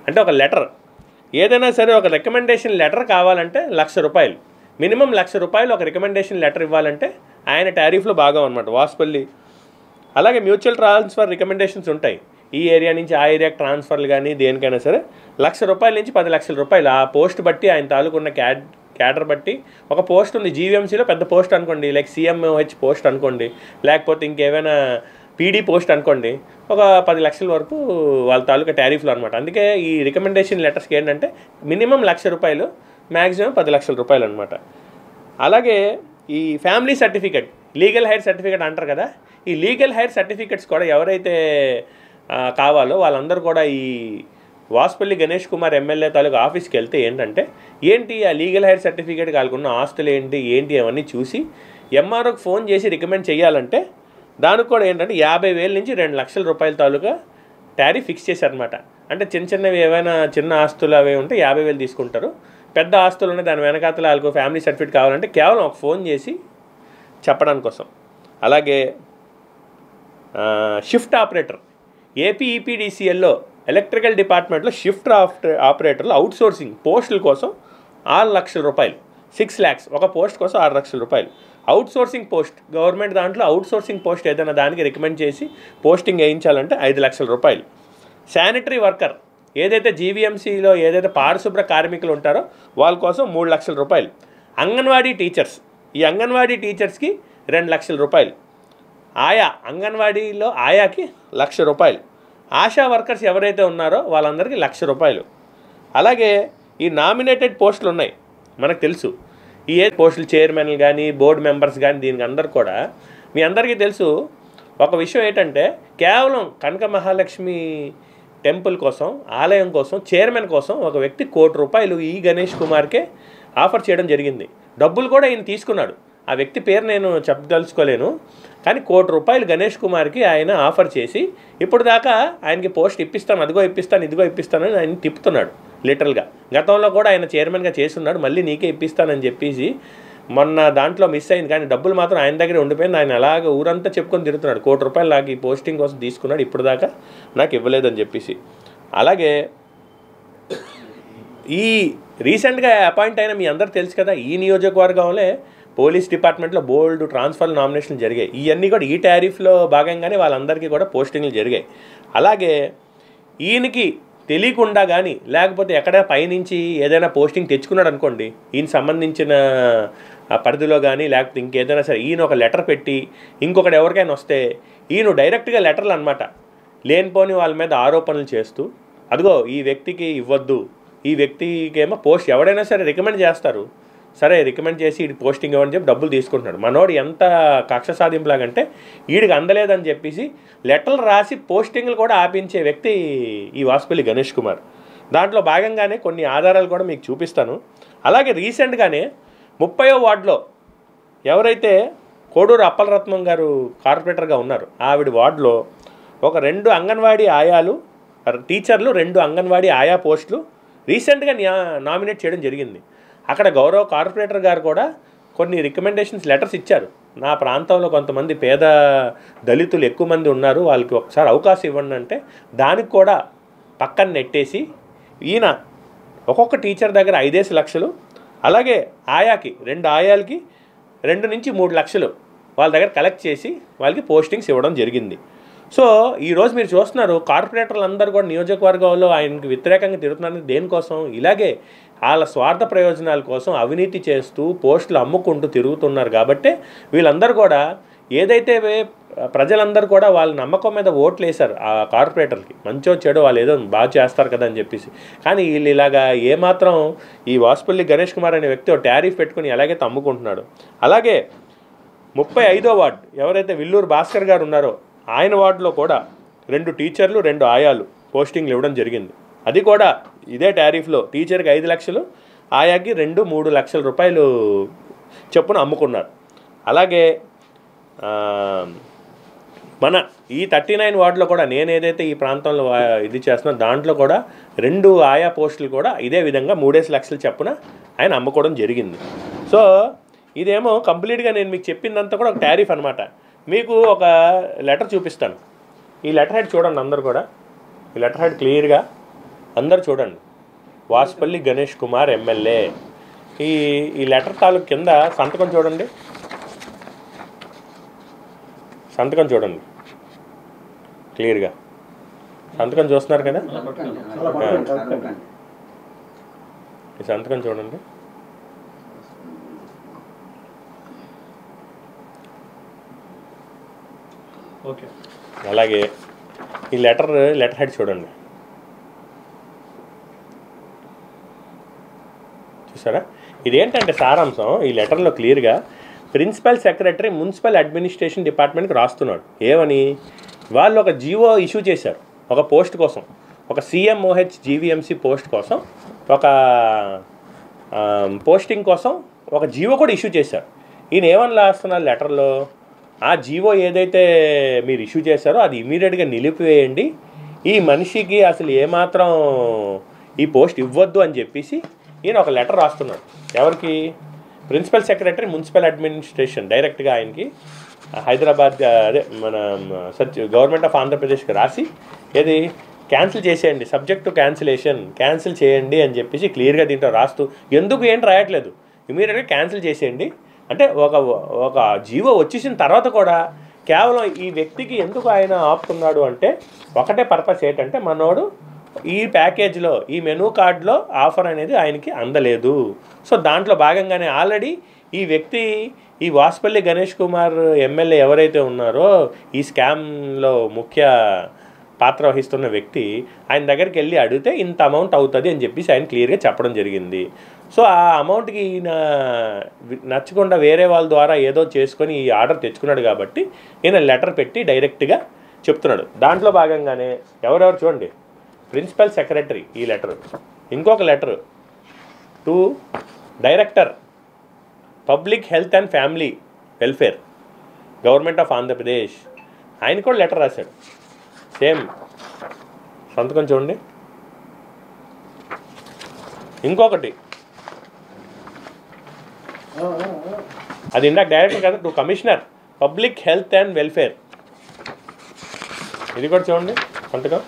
అంటే ఒక లెటర్ ఏదైనా సరే ఒక రికమెండేషన్ లెటర్ కావాలంటే ₹1,00,000 మినిమం ₹1,00,000 ఒక రికమెండేషన్ లెటర్ ఇవ్వాలంటే ఆయన టారిఫ్లో భాగం అనమాట వాసుపల్లి. అలాగే మ్యూచువల్ ట్రాన్స్ఫర్ రికమెండేషన్స్ ఉంటాయి, ఈ ఏరియా నుంచి ఆ ఏరియాకి ట్రాన్స్ఫర్లు కానీ దేనికైనా సరే ₹1,00,000 నుంచి ₹10,00,000 ఆ పోస్ట్ బట్టి ఆయన తాలూకున్న క్యాడర్ బట్టి. ఒక పోస్ట్ ఉంది జీవీఎంసీలో పెద్ద పోస్ట్ అనుకోండి, లైక్ సీఎంఓహెచ్ పోస్ట్ అనుకోండి, లేకపోతే ఇంకేమైనా పీడీ పోస్ట్ అనుకోండి, ఒక 10 లక్షల వరకు వాళ్ళ తాలూకా టారిఫ్లు అనమాట. అందుకే ఈ రికమెండేషన్ లెటర్స్కి ఏంటంటే మినిమం ₹1,00,000 మ్యాక్సిమం ₹10,00,000 అనమాట. అలాగే ఈ family certificate, legal heir certificate అంటారు కదా, ఈ లీగల్ హైర్ సర్టిఫికేట్స్ కూడా ఎవరైతే కావాలో వాళ్ళందరూ కూడా ఈ వాసుపల్లి గణేష్ కుమార్ ఎమ్మెల్యే తాలూకా ఆఫీస్కి వెళ్తే ఏంటి ఆ లీగల్ హైర్ సర్టిఫికేట్ కాకుండా ఆస్తులు ఏంటి అవన్నీ చూసి ఎంఆర్ఓకి ఫోన్ చేసి రికమెండ్ చేయాలంటే దానికి కూడా ఏంటంటే 50,000 నుంచి ₹2,00,000 తాలూకా టారిఫ్ ఫిక్స్ చేశారనమాట. అంటే చిన్నవి ఏవైనా చిన్న ఆస్తులు అవి ఉంటే 50,000 తీసుకుంటారు, పెద్ద ఆస్తులు ఉన్నాయి దాని వెనకాతల వాళ్ళకు ఫ్యామిలీ సర్టిఫికేట్ కావాలంటే కేవలం ఒక ఫోన్ చేసి చెప్పడానికి కోసం. అలాగే షిఫ్ట్ ఆపరేటర్, ఏపీఈపీడీసీఎల్లో ఎలక్ట్రికల్ డిపార్ట్మెంట్లో షిఫ్ట్ ఆపరేటర్లు అవుట్సోర్సింగ్ పోస్టుల కోసం ₹6,00,000, 6 lakhs ఒక పోస్ట్ కోసం ₹6,00,000. అవుట్సోర్సింగ్ పోస్ట్ గవర్నమెంట్ దాంట్లో అవుట్సోర్సింగ్ పోస్ట్ ఏదైనా దానికి రికమెండ్ చేసి పోస్టింగ్ వేయించాలంటే ₹5,00,000. శానిటరీ వర్కర్ ఏదైతే జీవీఎంసీలో ఏదైతే పారిశుభ్ర కార్మికులు ఉంటారో వాళ్ళ కోసం ₹3,00,000. అంగన్వాడీ టీచర్స్, ఈ అంగన్వాడీ టీచర్స్కి ₹2,00,000. ఆయా అంగన్వాడీలో ఆయాకి ₹1,00,000. ఆశా వర్కర్స్ ఎవరైతే ఉన్నారో వాళ్ళందరికీ ₹1,00,000. అలాగే ఈ నామినేటెడ్ పోస్టులు ఉన్నాయి మనకు తెలుసు, ఈ పోస్టులు చైర్మన్లు కానీ బోర్డు మెంబర్స్ కానీ దీనికి అందరు కూడా మీ అందరికీ తెలుసు. ఒక విషయం ఏంటంటే కేవలం కనక మహాలక్ష్మి టెంపుల్ కోసం ఆలయం కోసం చైర్మన్ కోసం ఒక వ్యక్తి ₹1,00,00,000 ఈ గణేష్ కుమార్కే ఆఫర్ చేయడం జరిగింది. డబ్బులు కూడా ఈయన తీసుకున్నాడు, ఆ వ్యక్తి పేరు నేను చెప్పదలుచుకోలేను, కానీ ₹1,00,00,000 గణేష్ కుమార్కి ఆయన ఆఫర్ చేసి ఇప్పుడు దాకా ఆయనకి పోస్ట్ ఇప్పిస్తాను, ఇదిగో ఇప్పిస్తానని ఆయన తిప్పుతున్నాడు లిటరల్గా. గతంలో కూడా ఆయన చైర్మన్గా చేస్తున్నాడు, మళ్ళీ నీకే ఇప్పిస్తానని చెప్పేసి మొన్న దాంట్లో మిస్ అయింది, కానీ డబ్బులు మాత్రం ఆయన దగ్గర ఉండిపోయింది. ఆయన అలాగ ఊరంతా చెప్పుకొని తిరుగుతున్నాడు, ₹1,00,00,000 నాకు ఈ పోస్టింగ్ కోసం తీసుకున్నాడు, ఇప్పుడు దాకా నాకు ఇవ్వలేదని చెప్పేసి. అలాగే ఈ రీసెంట్గా అపాయింట్ అయిన మీ అందరు తెలుసు కదా, ఈ నియోజకవర్గంలో పోలీస్ డిపార్ట్మెంట్లో బోల్డ్ ట్రాన్స్ఫర్ నామినేషన్లు జరిగాయి. ఇవన్నీ కూడా ఈ టారిఫ్లో భాగంగానే వాళ్ళందరికీ కూడా పోస్టింగ్లు జరిగాయి. అలాగే ఈయనకి తెలియకుండా కానీ లేకపోతే ఎక్కడ పైనుంచి ఏదైనా పోస్టింగ్ తెచ్చుకున్నాడు అనుకోండి, ఈయన సంబంధించిన పరిధిలో కానీ లేకపోతే ఇంకేదైనా సరే ఈయన ఒక లెటర్ పెట్టి ఇంకొకటి ఎవరికైనా వస్తే ఈయన డైరెక్ట్గా లెటర్లు అనమాట లేనిపోని వాళ్ళ మీద ఆరోపణలు చేస్తూ, అదిగో ఈ వ్యక్తికి ఇవ్వద్దు, ఈ వ్యక్తికి ఏమో పోస్ట్ ఎవడైనా సరే రికమెండ్ చేస్తారు, సరే రికమెండ్ చేసి వీడికి పోస్టింగ్ ఇవ్వని చెప్పి డబ్బులు తీసుకుంటున్నాడు. మనోడు ఎంత కక్ష సాధింపులాగంటే వీడికి అందలేదని చెప్పేసి లెటర్లు రాసి పోస్టింగ్లు కూడా ఆపించే వ్యక్తి ఈ వాసుపల్లి గణేష్ కుమార్. దాంట్లో భాగంగానే కొన్ని ఆధారాలు కూడా మీకు చూపిస్తాను. అలాగే రీసెంట్గానే 30వ వార్డులో ఎవరైతే కోడూరు అప్పలరత్నం గారు కార్పొరేటర్గా ఉన్నారు, ఆవిడ వార్డులో ఒక 2 అంగన్వాడీ ఆయాలు టీచర్లు 2 అంగన్వాడీ ఆయా పోస్టులు రీసెంట్గా నామినేట్ చేయడం జరిగింది. అక్కడ గౌరవ కార్పొరేటర్ గారు కూడా కొన్ని రికమెండేషన్స్ లెటర్స్ ఇచ్చారు. నా ప్రాంతంలో కొంతమంది పేద దళితులు ఎక్కువ మంది ఉన్నారు, వాళ్ళకి ఒకసారి అవకాశం ఇవ్వండి అంటే దానికి కూడా పక్కన నెట్టేసి ఈయన ఒక్కొక్క టీచర్ దగ్గర 5 లక్షలు, అలాగే ఆయాకి 2 ఆయాలకి 2 నుంచి 3 లక్షలు వాళ్ళ దగ్గర కలెక్ట్ చేసి వాళ్ళకి పోస్టింగ్స్ ఇవ్వడం జరిగింది. సో ఈరోజు మీరు చూస్తున్నారు కార్పొరేటర్లు అందరూ కూడా నియోజకవర్గంలో ఆయనకి వ్యతిరేకంగా తిరుగుతున్నారు. దేనికోసం? ఇలాగే వాళ్ళ స్వార్థ ప్రయోజనాల కోసం అవినీతి చేస్తూ పోస్టులు అమ్ముకుంటూ తిరుగుతున్నారు. కాబట్టి వీళ్ళందరూ కూడా ఏదైతే ప్రజలందరూ కూడా వాళ్ళ నమ్మకం మీద ఓట్లు వేశారు ఆ కార్పొరేటర్కి, మంచో చెడో వాళ్ళు ఏదో బాగా చేస్తారు కదా అని చెప్పేసి. కానీ వీళ్ళు ఇలాగా ఏమాత్రం ఈ వాసుపల్లి గణేష్ కుమార్ అనే వ్యక్తి టారిఫ్ పెట్టుకుని ఎలాగైతే అమ్ముకుంటున్నాడు. అలాగే 35వ వార్డు ఎవరైతే విల్లూరు భాస్కర్ గారు ఉన్నారో ఆయన వార్డులో కూడా 2 టీచర్లు 2 ఆయాలు పోస్టింగ్లు ఇవ్వడం జరిగింది. అది కూడా ఇదే టారిఫ్లో టీచర్కి 5 లక్షలు, ఆయాకి 2-3 లక్షల రూపాయలు చొప్పున అమ్ముకున్నారు. అలాగే మన ఈ 39 వార్డులో కూడా నేను ఏదైతే ఈ ప్రాంతంలో ఇది చేస్తున్నా దాంట్లో కూడా 2 ఆయా పోస్టులు కూడా ఇదే విధంగా 3 లక్షలు చొప్పున ఆయన అమ్ముకోవడం జరిగింది. సో ఇదేమో కంప్లీట్గా నేను మీకు చెప్పిందంతా కూడా ఒక టారిఫ్ అనమాట. మీకు ఒక లెటర్ చూపిస్తాను, ఈ లెటర్ హెడ్ చూడండి అందరు కూడా. ఈ లెటర్ హెడ్ క్లియర్గా అందరు చూడండి. వాసుపల్లి గణేష్ కుమార్ ఎమ్మెల్యే. ఈ లెటర్ తాలూకు కింద సంతకం చూడండి, సంతకం చూడండి క్లియర్గా. సంతకం చూస్తున్నారు కదా, ఈ సంతకం చూడండి. ఓకే, అలాగే ఈ లెటర్ హెడ్ చూడండి, చూసారా? ఇదేంటంటే సారాంశం ఈ లెటర్లో క్లియర్గా ప్రిన్సిపల్ సెక్రటరీ మున్సిపల్ అడ్మినిస్ట్రేషన్ డిపార్ట్మెంట్కి రాస్తున్నాడు. ఏమని? వాళ్ళు ఒక జీవో ఇష్యూ చేశారు ఒక పోస్ట్ కోసం, ఒక సిఎంఓహెచ్ జీవీఎంసీ పోస్ట్ కోసం, ఒక పోస్టింగ్ కోసం ఒక జీవో కూడా ఇష్యూ చేశారు. ఈయన ఏమని రాస్తున్నారు లెటర్లో? ఆ జీవో ఏదైతే మీరు ఇష్యూ చేశారో అది ఇమీడియట్గా నిలిపివేయండి, ఈ మనిషికి అసలు ఏమాత్రం ఈ పోస్ట్ ఇవ్వద్దు అని చెప్పేసి ఈయన ఒక లెటర్ రాస్తున్నాడు. ఎవరికి? ప్రిన్సిపల్ సెక్రటరీ మున్సిపల్ అడ్మినిస్ట్రేషన్ డైరెక్ట్గా ఆయనకి హైదరాబాద్ అదే మన గవర్నమెంట్ ఆఫ్ ఆంధ్రప్రదేశ్కి రాసి ఏది క్యాన్సిల్ చేసేయండి, సబ్జెక్ట్ టు క్యాన్సిల్ చేయండి అని చెప్పేసి క్లియర్గా దీంట్లో రాస్తూ, ఎందుకు ఏంటి రాయట్లేదు, ఇమీడియట్గా క్యాన్సిల్ చేసేయండి అంటే ఒక జీవో వచ్చేసిన తర్వాత కూడా కేవలం ఈ వ్యక్తికి ఎందుకు ఆయన ఆపుతున్నాడు అంటే ఒకటే పర్పస్ ఏంటంటే మనోడు ఈ ప్యాకేజ్లో ఈ మెనూ కార్డులో ఆఫర్ అనేది ఆయనకి అందలేదు. సో దాంట్లో భాగంగానే ఆల్రెడీ ఈ వ్యక్తి ఈ వాసుపల్లి గణేష్ కుమార్ ఎమ్మెల్యే ఎవరైతే ఉన్నారో ఈ స్కామ్లో ముఖ్య పాత్ర వహిస్తున్న వ్యక్తి ఆయన దగ్గరికి వెళ్ళి అడిగితే ఇంత అమౌంట్ అవుతుంది అని చెప్పేసి ఆయన క్లియర్గా చెప్పడం జరిగింది. సో ఆ అమౌంట్కి ఈయన నచ్చకుండా వేరే వాళ్ళ ద్వారా ఏదో చేసుకొని ఈ ఆర్డర్ తెచ్చుకున్నాడు కాబట్టి ఈయన లెటర్ పెట్టి డైరెక్ట్గా చెప్తున్నాడు. దాంట్లో భాగంగానే ఎవరెవరు చూడండి, ప్రిన్సిపల్ సెక్రటరీ ఈ లెటర్, ఇంకొక letter to director public health and family welfare government of Andhra Pradesh, ఆయన కూడా లెటర్ రాశాడు. సేమ్ సంతకం చూడండి. ఇంకొకటి అది ఇందాక డైరెక్టర్ కదా, to commissioner public health and welfare, ఇది కూడా చూడండి సంతకం.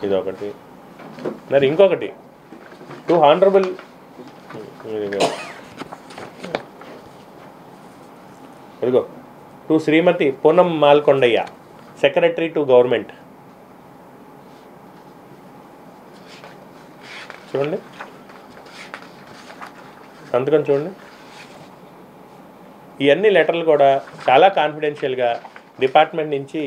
ఇది ఒకటి. మరి ఇంకొకటి టు హానరబుల్ ఇదిగో to Shrimati Poonam Malakondaiah secretary to government, చూడండి సంతకం చూడండి. ఇవన్నీ లెటర్లు కూడా చాలా కాన్ఫిడెన్షియల్గా డిపార్ట్మెంట్ నుంచి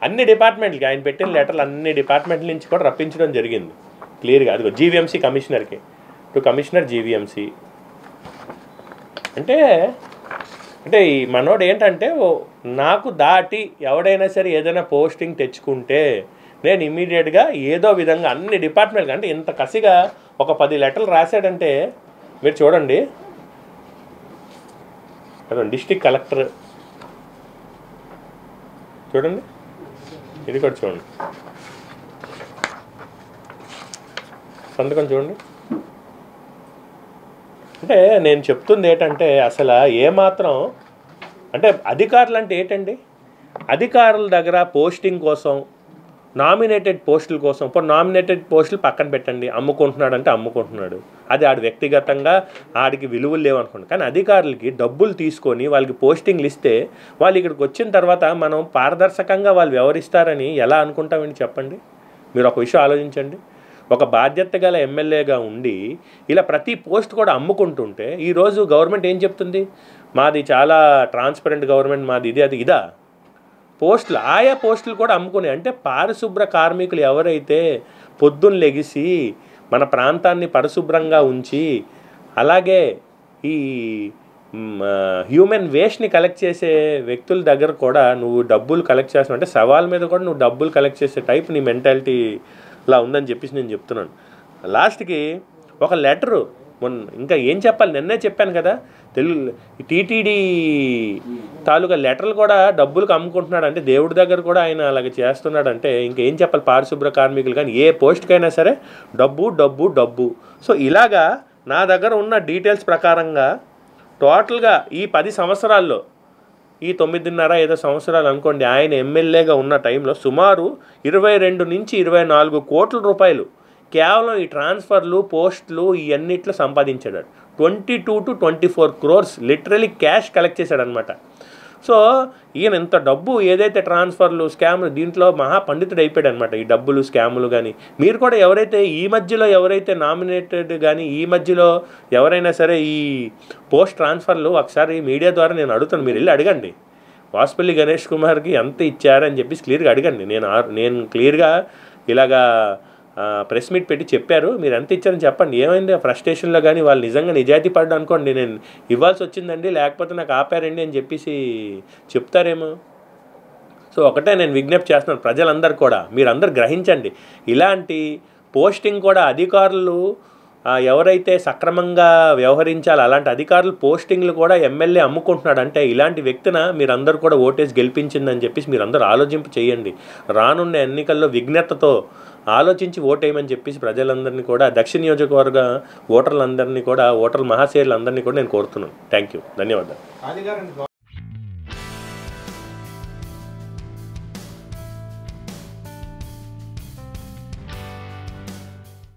అన్ని డిపార్ట్మెంట్లకి ఆయన పెట్టిన లెటర్లు అన్ని డిపార్ట్మెంట్ల నుంచి కూడా రప్పించడం జరిగింది క్లియర్గా. అదిగో జీవీఎంసీ కమిషనర్కి, టు కమిషనర్ జీవీఎంసీ. అంటే ఈ మనోడు ఏంటంటే నాకు దాటి ఎవడైనా సరే ఏదైనా పోస్టింగ్ తెచ్చుకుంటే నేను ఇమ్మీడియట్గా ఏదో విధంగా అన్ని డిపార్ట్మెంట్కి, అంటే ఇంత కసిగా ఒక 10 లెటర్లు రాశాడంటే మీరు చూడండి. డిస్ట్రిక్ట్ కలెక్టర్ చూడండి, ఇది కూడా చూడండి సంతకం చూడండి. అంటే నేను చెప్తుంది ఏంటంటే అసలు ఏమాత్రం అంటే అధికారులు అంటే ఏంటండి, అధికారుల దగ్గర పోస్టింగ్ కోసం నామినేటెడ్ పోస్టుల కోసం, ఇప్పుడు నామినేటెడ్ పోస్టులు పక్కన పెట్టండి, అమ్ముకుంటున్నాడు అంటే అమ్ముకుంటున్నాడు, అది ఆడి వ్యక్తిగతంగా ఆడికి విలువలు లేవనుకోండి. కానీ అధికారులకి డబ్బులు తీసుకొని వాళ్ళకి పోస్టింగ్లు ఇస్తే వాళ్ళు ఇక్కడికి వచ్చిన తర్వాత మనం పారదర్శకంగా వాళ్ళు వ్యవహరిస్తారని ఎలా అనుకుంటామండి చెప్పండి? మీరు ఒక విషయం ఆలోచించండి. ఒక బాధ్యత గల ఎమ్మెల్యేగా ఉండి ఇలా ప్రతి పోస్ట్ కూడా అమ్ముకుంటుంటే ఈరోజు గవర్నమెంట్ ఏం చెప్తుంది? మాది చాలా ట్రాన్స్పరెంట్ గవర్నమెంట్, మాది ఇది అది ఇదా? పోస్టులు ఆయా పోస్టులు కూడా అమ్ముకునే, అంటే పారిశుభ్ర కార్మికులు ఎవరైతే పొద్దున్న లెగిసి మన ప్రాంతాన్ని పరిశుభ్రంగా ఉంచి అలాగే ఈ హ్యూమన్ వేస్ట్ని కలెక్ట్ చేసే వ్యక్తుల దగ్గర కూడా నువ్వు డబ్బులు కలెక్ట్ చేస్తావు అంటే సవాల్ మీద కూడా నువ్వు డబ్బులు కలెక్ట్ చేసే టైప్ నీ మెంటాలిటీలా ఉందని చెప్పేసి నేను చెప్తున్నాను. లాస్ట్కి ఒక లెటరు ఇంకా ఏం చెప్పాలి, నిన్నే చెప్పాను కదా, టీటీడీ తాలూకా లెటర్లు కూడా డబ్బులకు అమ్ముకుంటున్నాడు అంటే దేవుడి దగ్గర కూడా ఆయన అలాగే చేస్తున్నాడు అంటే ఇంకేం చెప్పాలి? పారిశుభ్ర కార్మికులు కానీ ఏ పోస్ట్కైనా సరే డబ్బు డబ్బు డబ్బు. సో ఇలాగా నా దగ్గర ఉన్న డీటెయిల్స్ ప్రకారంగా టోటల్గా ఈ 10 సంవత్సరాల్లో ఈ 9.5 ఏదో సంవత్సరాలు అనుకోండి ఆయన ఎమ్మెల్యేగా ఉన్న టైంలో సుమారు 22 నుంచి 24 కోట్ల రూపాయలు కేవలం ఈ ట్రాన్స్ఫర్లు పోస్టులు ఇవన్నిట్లో సంపాదించాడు. 22 to 24 crores literally cash collect చేశాడనమాట. సో ఈయన ఇంత డబ్బు ఏదైతే ట్రాన్స్ఫర్లు స్కామ్లు దీంట్లో మహా పండితుడు అయిపోయాడు అనమాట. ఈ డబ్బులు స్కాములు కానీ మీరు కూడా ఎవరైతే ఈ మధ్యలో ఎవరైతే నామినేటెడ్ కానీ ఈ మధ్యలో ఎవరైనా సరే ఈ పోస్ట్ ట్రాన్స్ఫర్లు ఒకసారి మీడియా ద్వారా నేను అడుగుతాను, మీరు వెళ్ళి అడగండి వాసుపల్లి గణేష్ కుమార్కి ఎంత ఇచ్చారని చెప్పేసి క్లియర్గా అడగండి. నేను క్లియర్గా ఇలాగా ప్రెస్ మీట్ పెట్టి చెప్పారు, మీరు ఎంత ఇచ్చారని చెప్పండి. ఏమైంది ఆ ఫ్రస్ట్రేషన్లో కానీ వాళ్ళు నిజంగా నిజాయితీ పడ్డా అనుకోండి నేను ఇవ్వాల్సి వచ్చిందండి లేకపోతే నాకు ఆపారండి అని చెప్పేసి చెప్తారేమో. సో ఒకటే నేను విజ్ఞప్తి చేస్తున్నాను ప్రజలందరూ కూడా, మీరందరూ గ్రహించండి ఇలాంటి పోస్టింగ్ కూడా అధికారులు ఎవరైతే సక్రమంగా వ్యవహరించాలి అలాంటి అధికారులు పోస్టింగ్లు కూడా ఎమ్మెల్యే అమ్ముకుంటున్నాడు అంటే ఇలాంటి వ్యక్తిన మీరందరూ కూడా ఓటేసి గెలిపించిందని చెప్పేసి మీరందరూ ఆలోచింపు చేయండి. రానున్న ఎన్నికల్లో విజ్ఞతతో ఆలోచించి ఓటేయమని చెప్పేసి ప్రజలందరినీ కూడా దక్షిణ నియోజకవర్గ ఓటర్లందరినీ కూడా ఓటర్ల మహాశయులందరినీ కూడా నేను కోరుతున్నాను. థ్యాంక్ యూ, ధన్యవాదాలు.